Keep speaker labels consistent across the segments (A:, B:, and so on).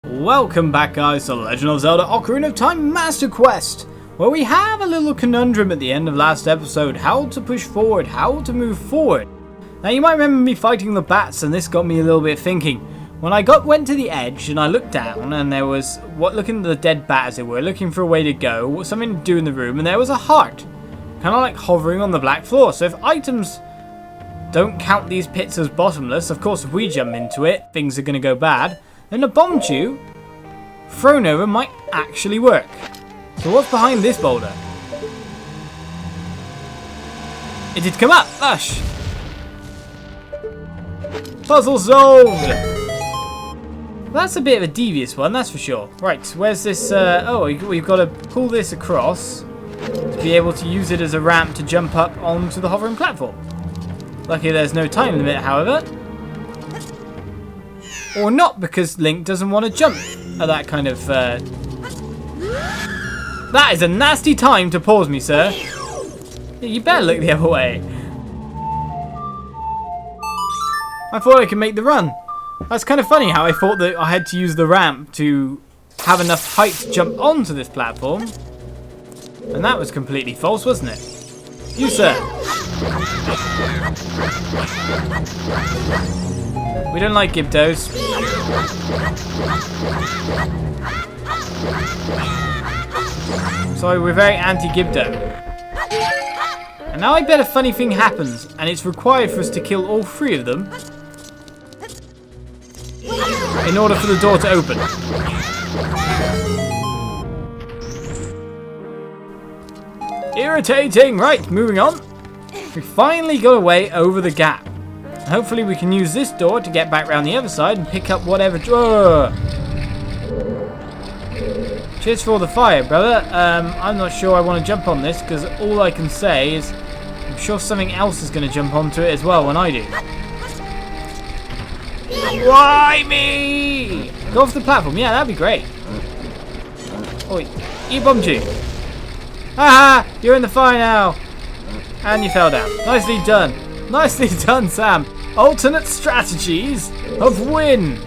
A: Welcome back guys to Legend of Zelda Ocarina of Time Master Quest, where we have a little conundrum at the end of last episode, how to push forward, how to move forward. Now you might remember me fighting the bats, and this got me a little bit thinking. When I went to the edge and I looked down, and there was, looking at the dead bat as it were, looking for a way to go, something to do in the room, and there was a heart, kind of like hovering on the black floor. So if items don't count these pits as bottomless, of course if we jump into it, things are going to go bad. Then a bomb tube thrown over might actually work. So what's behind this boulder? It did come up! Lush! Puzzle solved! That's a bit of a devious one, that's for sure. Right, where's this? We've got to pull this across to be able to use it as a ramp to jump up onto the hovering platform. Lucky there's no time limit, however. Or not, because Link doesn't want to jump at that kind of... That is a nasty time to pause me, sir. You better look the other way. I thought I could make the run. That's kind of funny how I thought that I had to use the ramp to have enough height to jump onto this platform. And that was completely false, wasn't it? You, sir. We don't like Gibdos. Sorry, we're very anti-Gibdo. And now I bet a funny thing happens, and it's required for us to kill all three of them in order for the door to open. Irritating! Right, moving on. We finally got away over the gap. Hopefully we can use this door to get back around the other side and pick up whatever... Cheers for all the fire, brother. I'm not sure I want to jump on this, because all I can say is I'm sure something else is going to jump onto it as well when I do. Why me? Go off the platform. Yeah, that'd be great. Oi, you bombed you. Haha, you're in the fire now. And you fell down. Nicely done. Nicely done, Sam. Alternate strategies of win.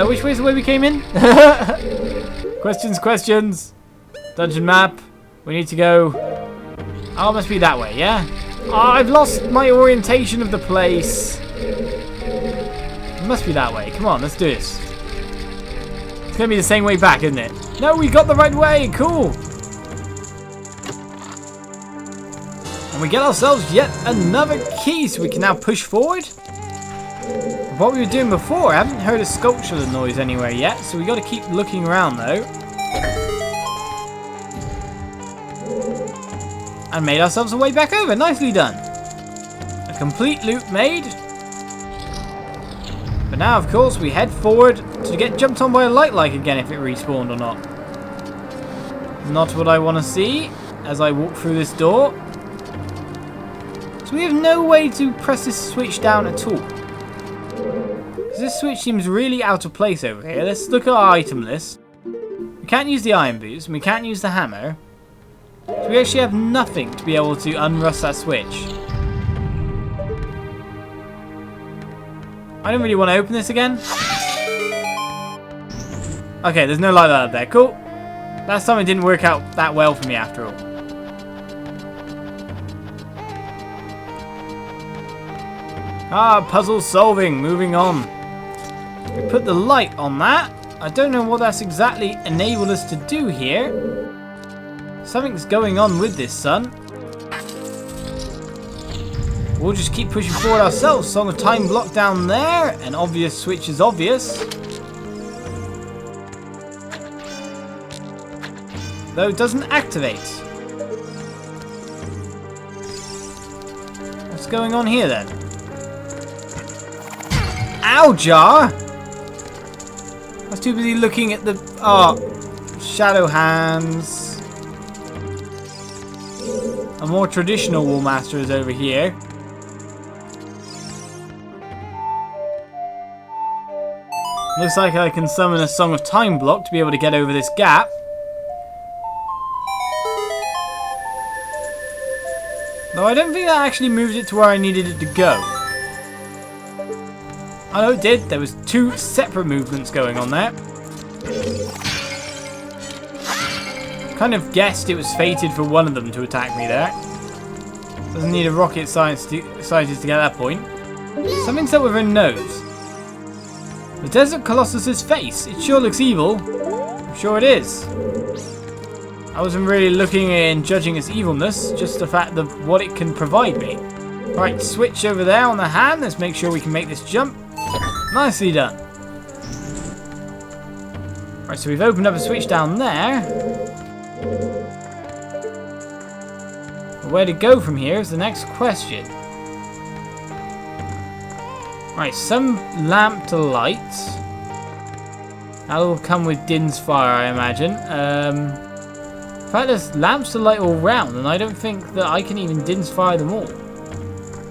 A: Which way's the way we came in? Questions. Dungeon map. We need to go... Oh, it must be that way, yeah? Oh, I've lost my orientation of the place. It must be that way. Come on, let's do this. It's going to be the same way back, isn't it? No, we got the right way. Cool. And we get ourselves yet another key, so we can now push forward. What we were doing before, I haven't heard a sculpture noise anywhere yet, so we got to keep looking around though. And made ourselves a way back over. Nicely done. A complete loop made. But now, of course, we head forward to get jumped on by a light like again if it respawned or not. Not what I want to see as I walk through this door. So we have no way to press this switch down at all. This switch seems really out of place over here. Let's look at our item list. We can't use the iron boots and we can't use the hammer. So we actually have nothing to be able to unrust that switch. I don't really want to open this again. Okay, there's no light up there. Cool. Last time it didn't work out that well for me after all. Ah, puzzle solving. Moving on. We put the light on that. I don't know what that's exactly enabled us to do here. Something's going on with this sun. We'll just keep pushing forward ourselves. Song of Time block down there. An obvious switch is obvious. Though it doesn't activate. What's going on here then? Ow, Jar! I was too busy looking at the... Oh, shadow hands. A more traditional Wall Master is over here. Looks like I can summon a Song of Time block to be able to get over this gap. Though I don't think that actually moved it to where I needed it to go. Oh no, it did. There was two separate movements going on there. Kind of guessed it was fated for one of them to attack me there. Doesn't need a rocket scientist to get that point. Something's up with her nose. The Desert Colossus's face. It sure looks evil. I'm sure it is. I wasn't really looking and judging its evilness, just the fact of what it can provide me. Right, switch over there on the hand. Let's make sure we can make this jump. Nicely done. Right, so we've opened up a switch down there. Where to go from here is the next question. Right, some lamp to light. That'll come with Din's fire, I imagine. In fact, there's lamps to light all round, and I don't think that I can even Din's fire them all.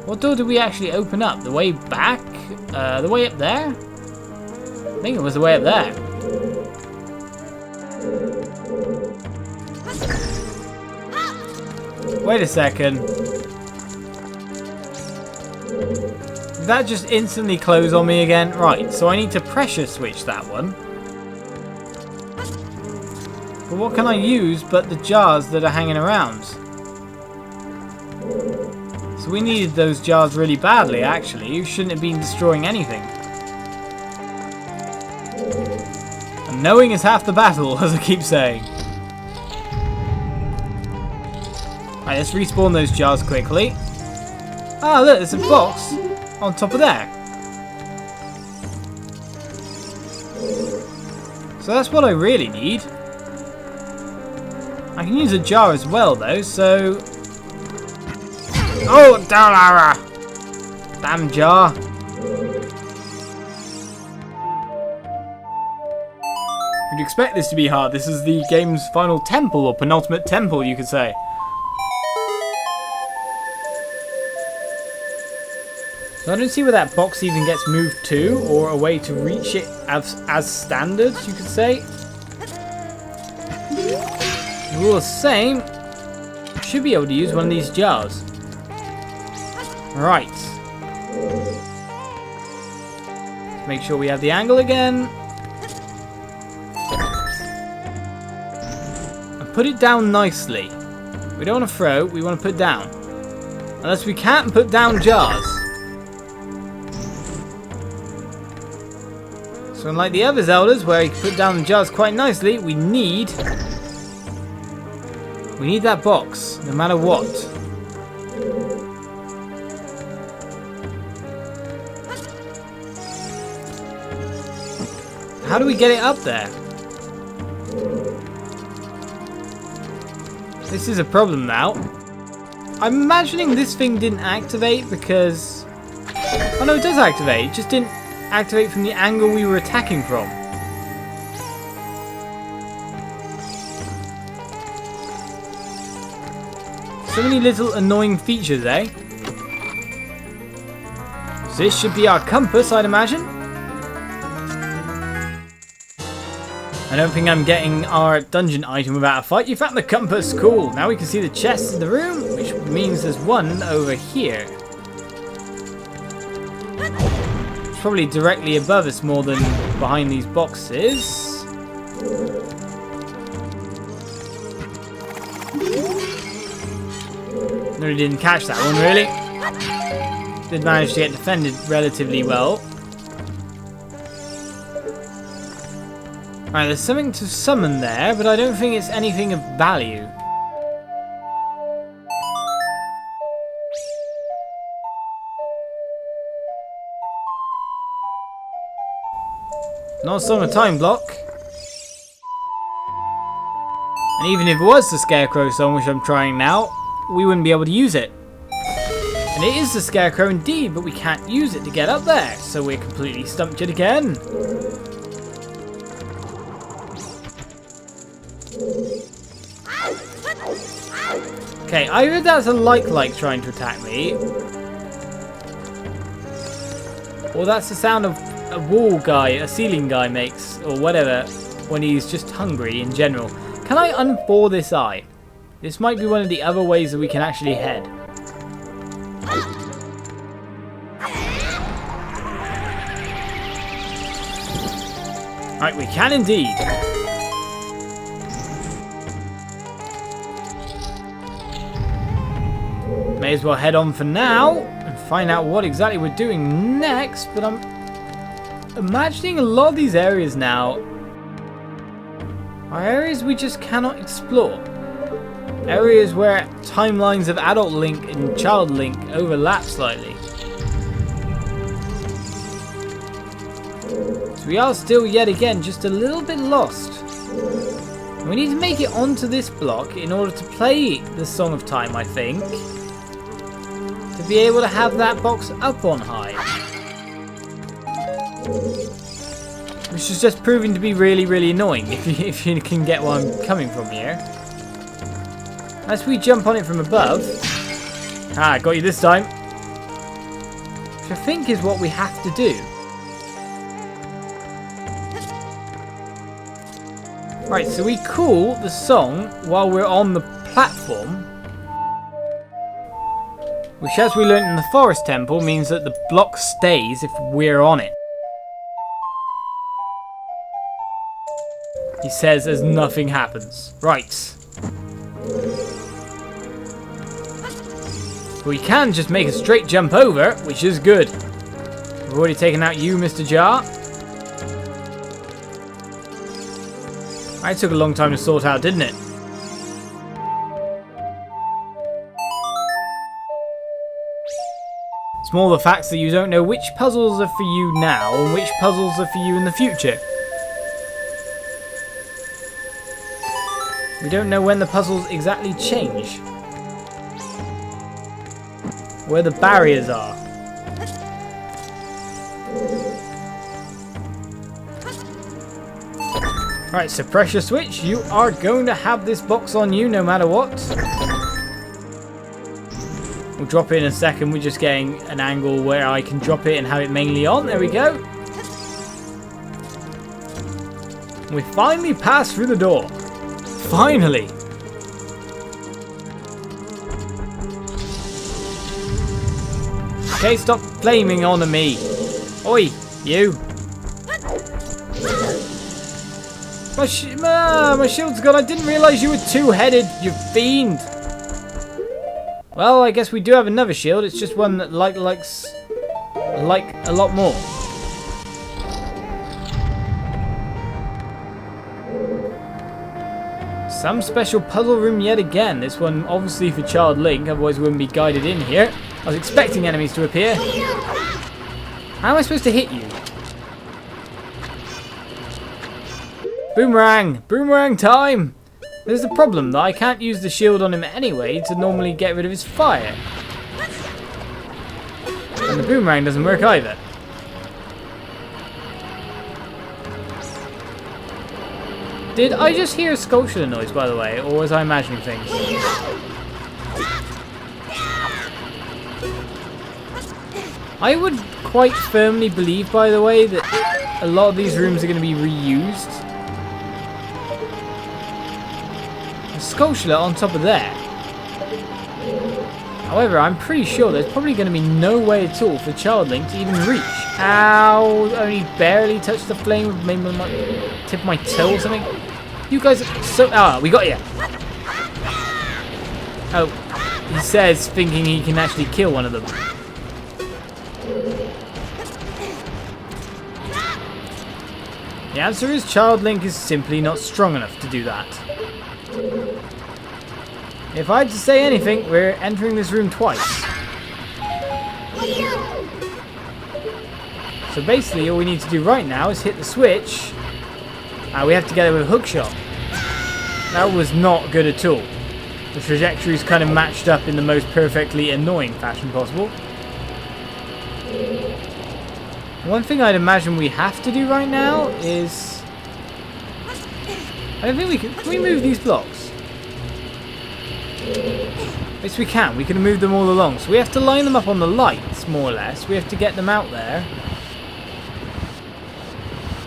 A: What door did we actually open up? The way back? The way up there? I think it was the way up there. Wait a second. Did that just instantly close on me again? Right, so I need to pressure switch that one. But what can I use but the jars that are hanging around? So we needed those jars really badly, actually. You shouldn't have been destroying anything. And knowing is half the battle, as I keep saying. Right, let's respawn those jars quickly. Ah, look, there's a box on top of there. So that's what I really need. I can use a jar as well, though, so... Oh, damn jar. You'd expect this to be hard. This is the game's final temple, or penultimate temple, you could say. So I don't see where that box even gets moved to, or a way to reach it as standard, you could say. All the same, should be able to use one of these jars. Right. Make sure we have the angle again. And put it down nicely. We don't want to throw, we want to put down. Unless we can't put down jars. So unlike the other Zeldas, where you can put down the jars quite nicely, we need that box, no matter what. How do we get it up there? This is a problem now. I'm imagining this thing didn't activate because... Oh no, it does activate. It just didn't activate from the angle we were attacking from. So many little annoying features, eh? So this should be our compass, I'd imagine. I don't think I'm getting our dungeon item without a fight. You found the compass, cool. Now we can see the chests in the room, which means there's one over here. It's probably directly above us more than behind these boxes. No, didn't catch that one, really. Did manage to get defended relatively well. Right, there's something to summon there, but I don't think it's anything of value. Not on a time block. And even if it was the Scarecrow song, which I'm trying now, we wouldn't be able to use it. And it is the Scarecrow indeed, but we can't use it to get up there, so we're completely stumped yet again. Okay, either that's a like trying to attack me, or that's the sound of a wall guy, a ceiling guy makes, or whatever, when he's just hungry in general. Can I unfor this eye? This might be one of the other ways that we can actually head. Right, we can indeed. May as well head on for now and find out what exactly we're doing next, but I'm imagining a lot of these areas now are areas we just cannot explore. Areas where timelines of adult Link and child Link overlap slightly. So we are still yet again just a little bit lost. We need to make it onto this block in order to play the Song of Time, I think. To be able to have that box up on high. Which is just proving to be really, really annoying if you can get where I'm coming from here. As we jump on it from above. Ah, got you this time. Which I think is what we have to do. Right, so we call the song while we're on the platform. Which, as we learned in the Forest Temple, means that the block stays if we're on it. He says as nothing happens. Right. We can just make a straight jump over, which is good. We've already taken out you, Mr. Jar. It took a long time to sort out, didn't it? It's more the facts that you don't know which puzzles are for you now and which puzzles are for you in the future. We don't know when the puzzles exactly change. Where the barriers are. Right, so pressure switch. You are going to have this box on you no matter what. We'll drop it in a second. We're just getting an angle where I can drop it and have it mainly on. There we go. We finally passed through the door. Finally. Okay, stop flaming on me. Oi, you. My shield's gone. I didn't realise you were two-headed, you fiend. Well, I guess we do have another shield. It's just one that likes a lot more. Some special puzzle room yet again. This one obviously for Child Link, otherwise we wouldn't be guided in here. I was expecting enemies to appear. How am I supposed to hit you? Boomerang! Boomerang time! There's the problem that I can't use the shield on him anyway to normally get rid of his fire. And the boomerang doesn't work either. Did I just hear a sculpture noise, by the way, or was I imagining things? I would quite firmly believe, by the way, that a lot of these rooms are going to be reused. A sculpture on top of there. However, I'm pretty sure there's probably going to be no way at all for Child Link to even reach. Ow! Only barely touched the flame with maybe my tip of my toe or something. You guys are so... Ah, we got you. Oh, he says, thinking he can actually kill one of them. The answer is Child Link is simply not strong enough to do that. If I had to say anything, we're entering this room twice. So basically all we need to do right now is hit the switch. We have to get it with a hook shot. That was not good at all. The trajectory is kind of matched up in the most perfectly annoying fashion possible. One thing I'd imagine we have to do right now is... I don't think we can... Can we move these blocks? Yes, we can. We can move them all along. So we have to line them up on the lights, more or less. We have to get them out there.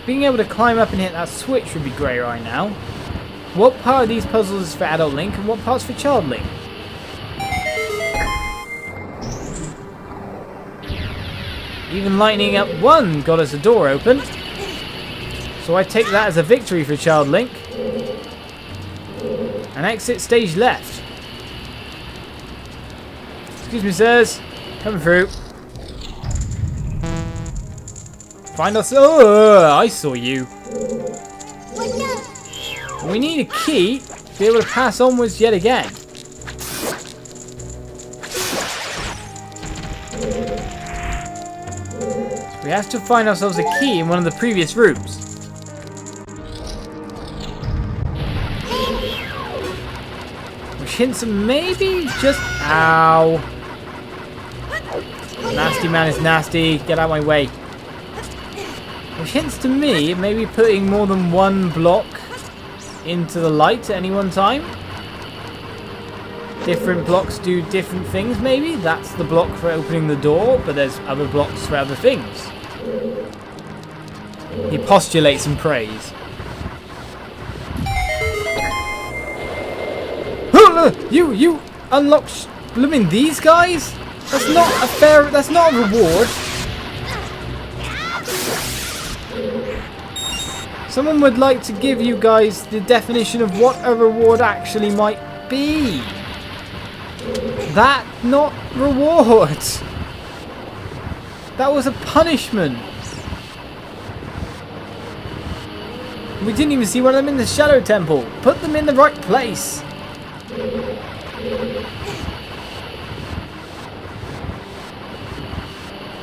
A: Being able to climb up and hit that switch would be great right now. What part of these puzzles is for Adult Link and what part's for Child Link? Even lighting up one got us a door open. So I take that as a victory for Child Link. And exit stage left. Excuse me, sirs. Coming through. Find us. Oh, I saw you. We need a key to be able to pass onwards yet again. So we have to find ourselves a key in one of the previous rooms. Which hints at maybe just... Ow. Nasty man is nasty. Get out of my way. Which hints to me maybe putting more than one block into the light at any one time. Different blocks do different things maybe. That's the block for opening the door, but there's other blocks for other things. He postulates and prays. You unlocked blooming these guys? That's not a fair, that's not a reward. Someone would like to give you guys the definition of what a reward actually might be. That not reward. That was a punishment. We didn't even see one of them in the Shadow Temple. Put them in the right place.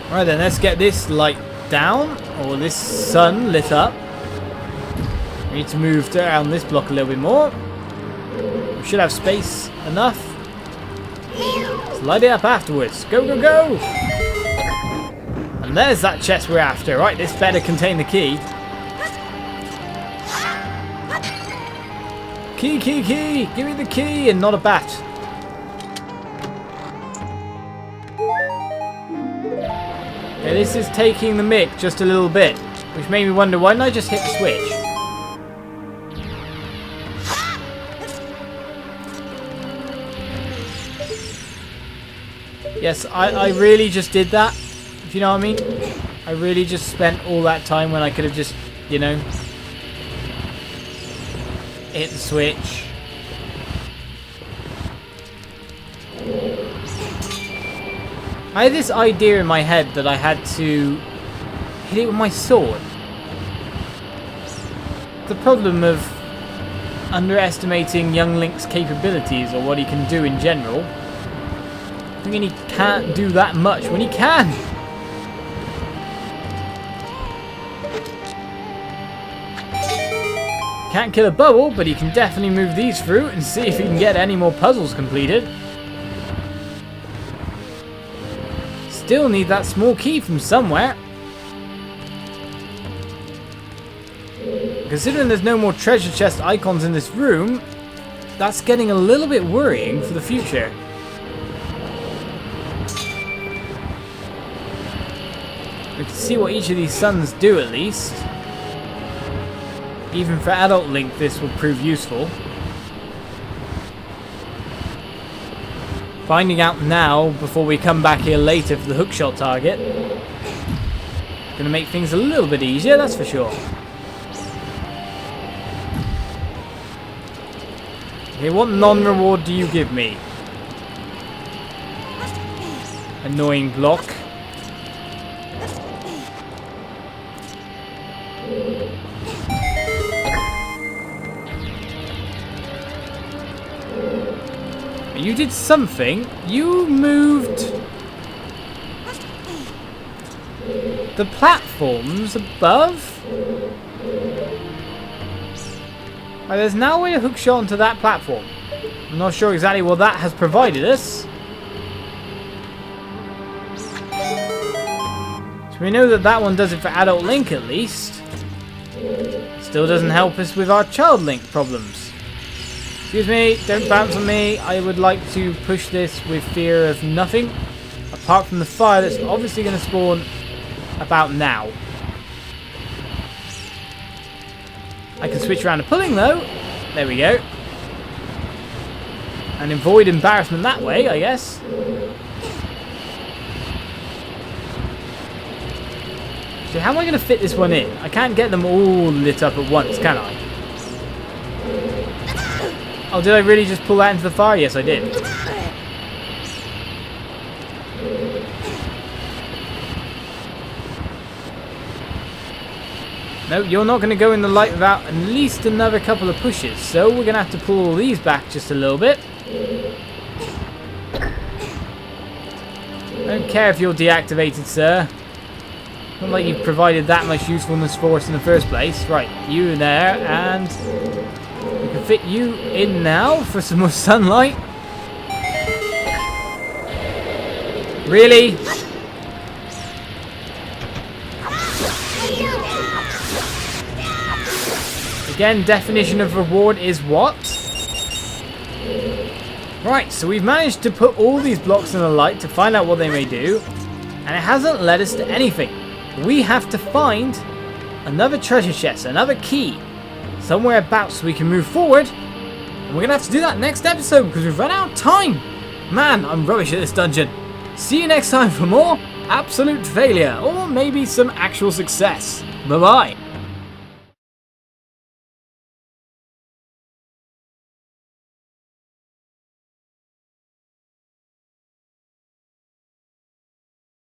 A: Right then, let's get this light down, or this sun lit up. We need to move around this block a little bit more. We should have space enough. Let's light it up afterwards. Go, go, go! And there's that chest we're after. Right, this better contain the key. Key, key, key! Give me the key and not a bat. Okay, this is taking the mick just a little bit, which made me wonder, why didn't I just hit the switch? Yes, I really just did that, if you know what I mean. I really just spent all that time when I could have just, you know, hit the switch. I had this idea in my head that I had to hit it with my sword. The problem of underestimating young Link's capabilities, or what he can do in general, thinking he can't do that much when he can. Can't kill a bubble, but he can definitely move these through and see if he can get any more puzzles completed. Still need that small key from somewhere. Considering there's no more treasure chest icons in this room, that's getting a little bit worrying for the future. We can see what each of these suns do at least. Even for adult Link, this will prove useful. Finding out now, before we come back here later for the hookshot target. Gonna make things a little bit easier, that's for sure. Okay, what non-reward do you give me? Annoying block. You did something. You moved the platforms above. Right, there's now a way to hook shot onto that platform. I'm not sure exactly what that has provided us. So we know that that one does it for adult Link at least. Still doesn't help us with our child Link problems. Excuse me, don't bounce on me. I would like to push this with fear of nothing, apart from the fire that's obviously going to spawn about now. I can switch around to pulling though. There we go. And avoid embarrassment that way, I guess. So how am I going to fit this one in? I can't get them all lit up at once, can I? Oh, did I really just pull that into the fire? Yes, I did. No, you're not going to go in the light without at least another couple of pushes. So we're going to have to pull all these back just a little bit. I don't care if you're deactivated, sir. Not like you've provided that much usefulness for us in the first place. Right, you there, and we can fit you in now for some more sunlight. Really? Again, definition of reward is what? Right, so we've managed to put all these blocks in the light to find out what they may do, and it hasn't led us to anything. We have to find another treasure chest, another key, somewhere about so we can move forward. And we're going to have to do that next episode because we've run out of time. Man, I'm rubbish at this dungeon. See you next time for more absolute failure, or maybe some actual success. Bye-bye.